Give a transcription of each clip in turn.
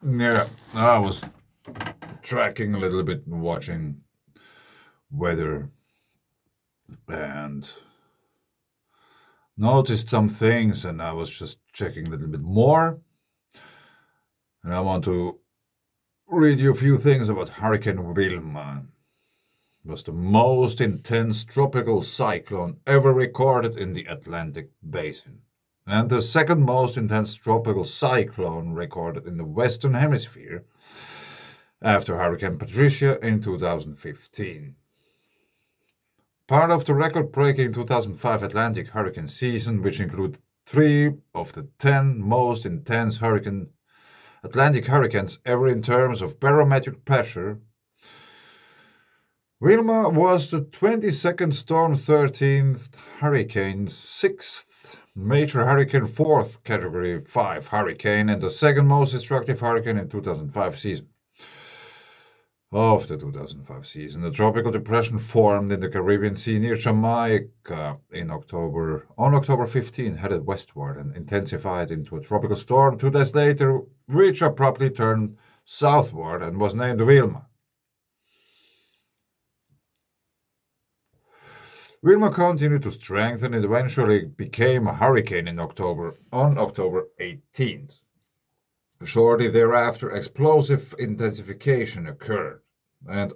Yeah, I was tracking a little bit and watching weather and noticed some things, and I was just checking a little bit more. And I want to read you a few things about Hurricane Wilma. It was the most intense tropical cyclone ever recorded in the Atlantic basin, and the second most intense tropical cyclone recorded in the Western Hemisphere after Hurricane Patricia in 2015. Part of the record-breaking 2005 Atlantic hurricane season, which included 3 of the 10 most intense Atlantic hurricanes ever in terms of barometric pressure, Wilma was the 22nd storm, 13th hurricane, 6th major hurricane, 4th category 5 hurricane, and the second most destructive hurricane in 2005 season. Of the 2005 season, the tropical depression formed in the Caribbean Sea near Jamaica on October 15, headed westward and intensified into a tropical storm 2 days later, which abruptly turned southward and was named Wilma. Wilma continued to strengthen and eventually became a hurricane on October 18th. Shortly thereafter, explosive intensification occurred, and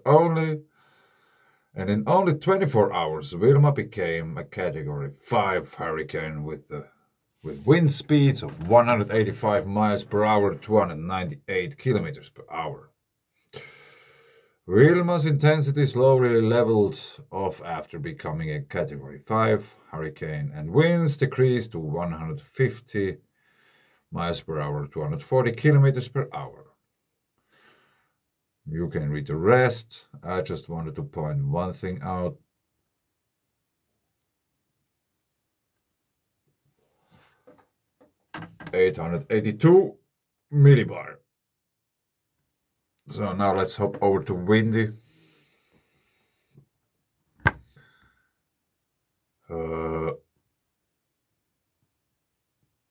in only 24 hours, Wilma became a Category 5 hurricane with wind speeds of 185 miles per hour, 298 kilometers per hour. Wilma's intensity slowly leveled off after becoming a Category 5 hurricane, and winds decreased to 150 miles per hour, 240 kilometers per hour. You can read the rest. I just wanted to point one thing out. (882 millibar). So now let's hop over to windy.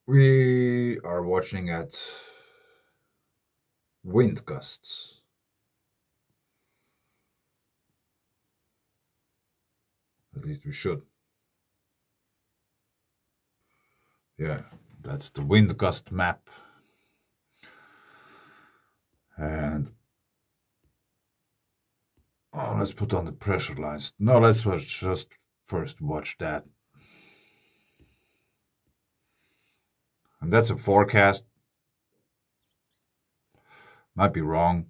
We are watching at wind gusts. At least we should. Yeah, that's the wind gust map. And let's put on the pressure lines. No, let's just first watch that. And that's a forecast. Might be wrong.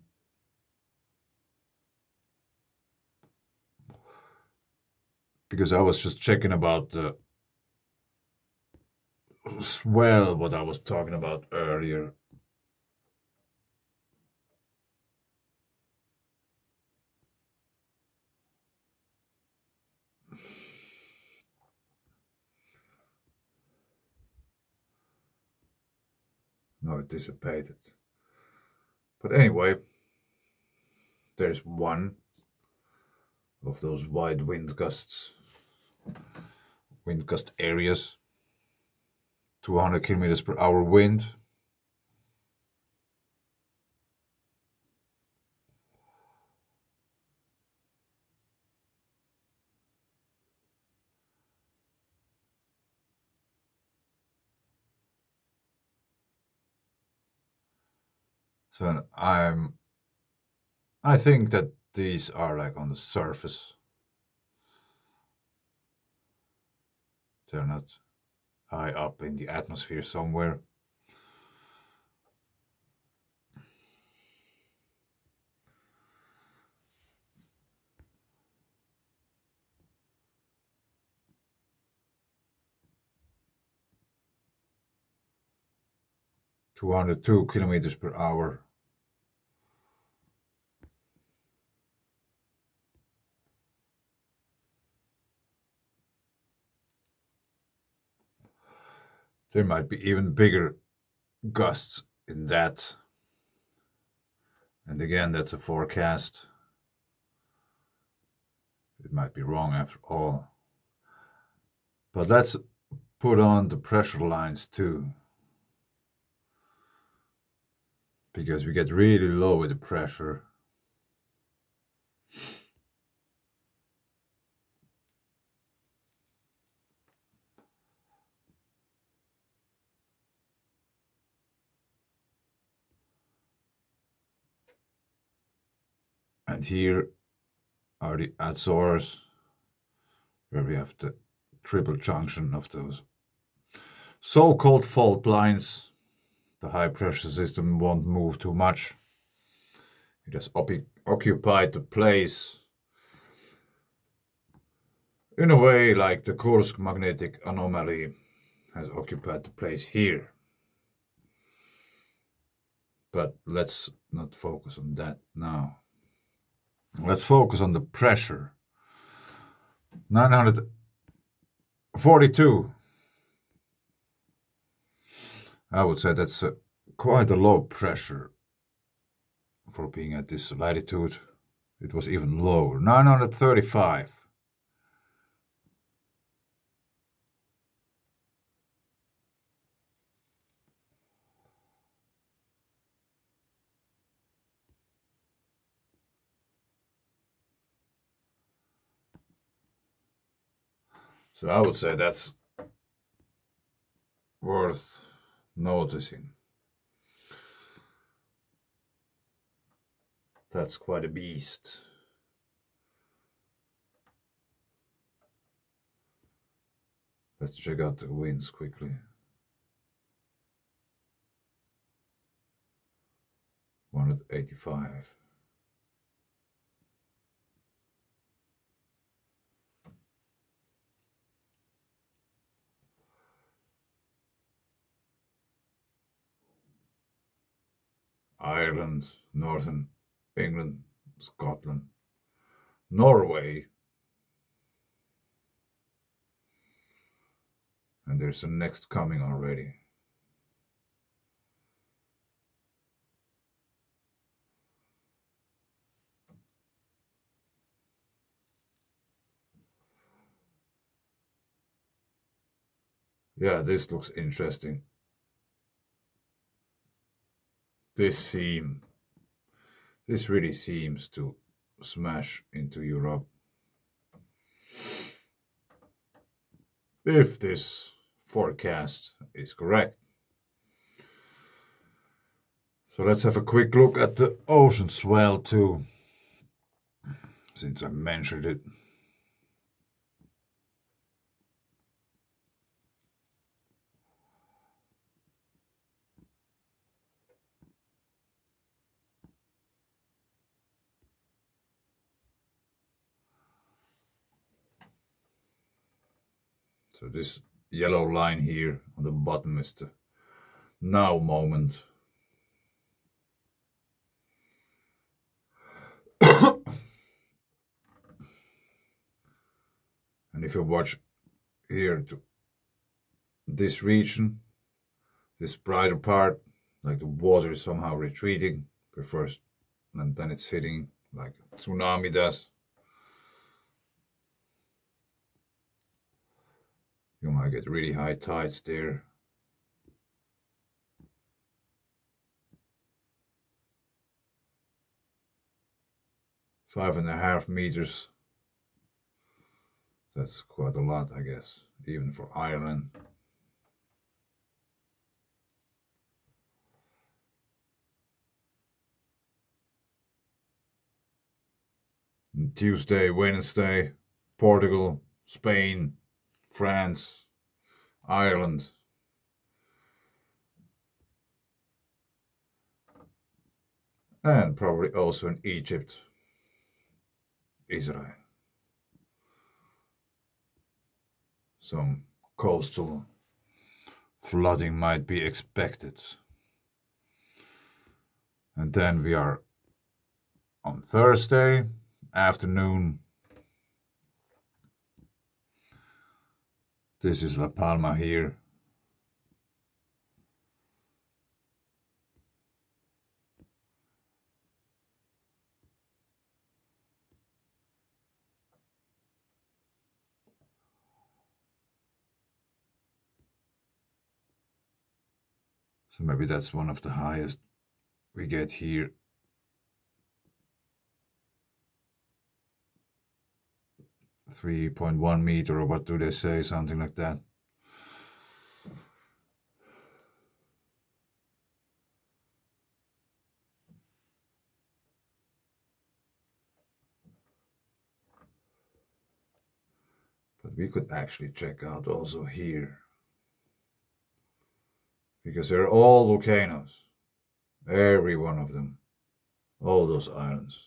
Because I was just checking about the swell, what I was talking about earlier. No, it dissipated. But anyway, there's one of those wide wind gust areas. 200 kilometers per hour wind. So I think that these are like on the surface. They're not high up in the atmosphere somewhere. (202 kilometers per hour). There might be even bigger gusts in that. And again, that's a forecast. It might be wrong after all. But let's put on the pressure lines too. because we get really low with the pressure. And here are the Azores, where we have the triple junction of those so-called fault lines. The high pressure system won't move too much. It has occupied the place in a way like the Kursk magnetic anomaly has occupied the place here. But let's not focus on that now. Let's focus on the pressure. 942. I would say that's quite a low pressure for being at this latitude. It was even lower. 935. So I would say that's worth noticing. That's quite a beast. Let's check out the winds quickly. 185. Ireland, Northern England, Scotland, Norway. And there's the next coming already. Yeah, this looks interesting. This really seems to smash into Europe. If this forecast is correct. So let's have a quick look at the ocean swell too, since I mentioned it. So this yellow line here on the bottom is the now moment. And if you watch here to this region, this brighter part, like the water is somehow retreating first, and then it's hitting like a tsunami does. You might get really high tides there. Five and a half meters. That's quite a lot, I guess, even for Ireland. And Tuesday, Wednesday, Portugal, Spain, France, Ireland. And probably also in Egypt, Israel. Some coastal flooding might be expected. And then we are on Thursday afternoon. This is La Palma here. So maybe that's one of the highest we get here 3.1 meter, or what do they say, something like that. But we could actually check out also here, because they're all volcanoes, every one of them, all those islands.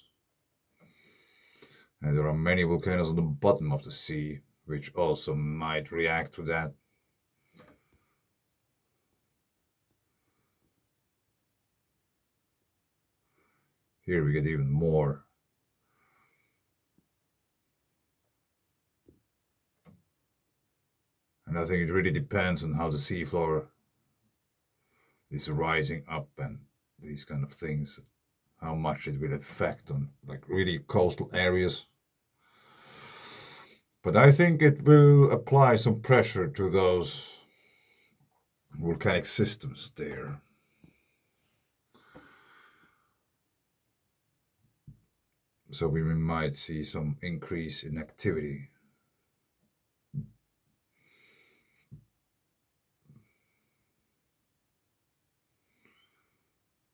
And there are many volcanoes on the bottom of the sea, which also might react to that. Here we get even more. And I think it really depends on how the seafloor is rising up and these kind of things, how much it will affect on like really coastal areas. But I think it will apply some pressure to those volcanic systems there. So we might see some increase in activity.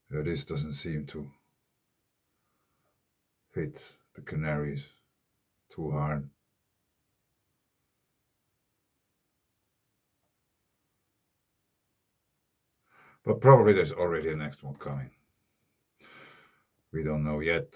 This doesn't seem to hit the Canaries too hard. But probably there's already a next one coming. We don't know yet.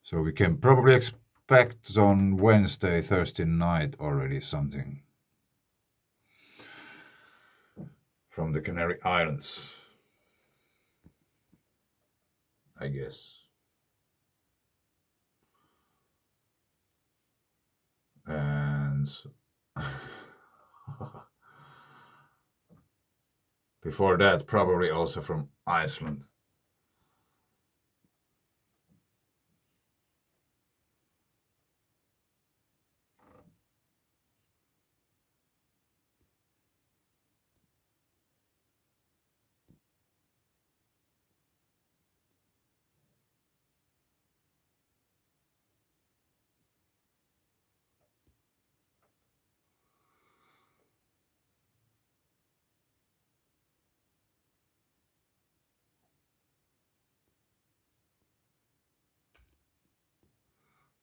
So we can probably expect on Wednesday, Thursday night already something from the Canary Islands, I guess. And before that, probably also from Iceland.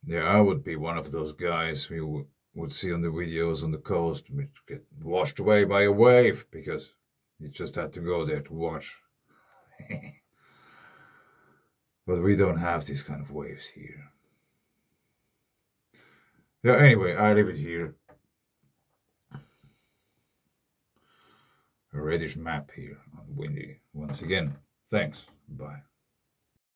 Yeah, I would be one of those guys we would see on the videos on the coast, which get washed away by a wave because you just had to go there to watch. But we don't have these kind of waves here. Yeah, anyway, I leave it here. A reddish map here on windy once again. Thanks. Bye.